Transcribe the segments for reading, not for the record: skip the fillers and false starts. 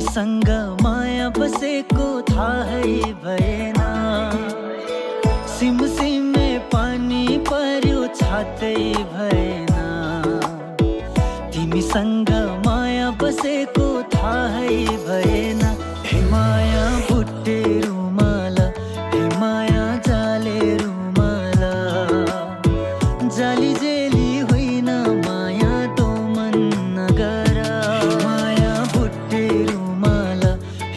तिमीसँग माया बसेको थाहै भएन। सिमसिमे पानी पर्यो छातै भएन। तिमीसँग माया बसेको थाहै भएन। हे माया बुट्टे रुमाल, हे माया जाले रुमाल, जाली जेली होइन माया तो मन नगर। हे माया बुट्टे रुमाल,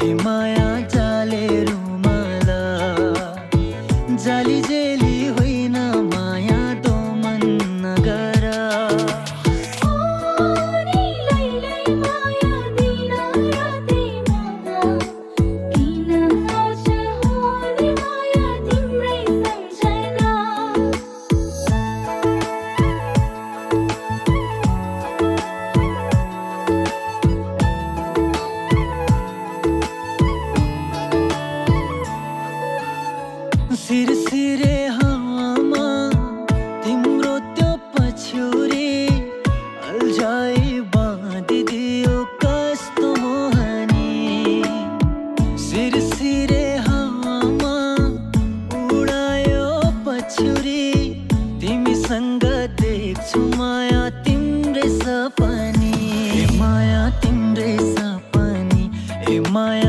हे माया जाले रुमाल, जाली जेली होइन माया तो मन नगर। सिरसिरे हावामा तिम्रो त्यो पछ्यौरी अल्झाइ बाँधिदियो कस्तो मोहनी। सिरसिरे हावामा उडायो पछ्यौरी, तिमीसँग देख्छु माया तिम्रै सपनी। हे माया तिम्रै सपनी, हे माया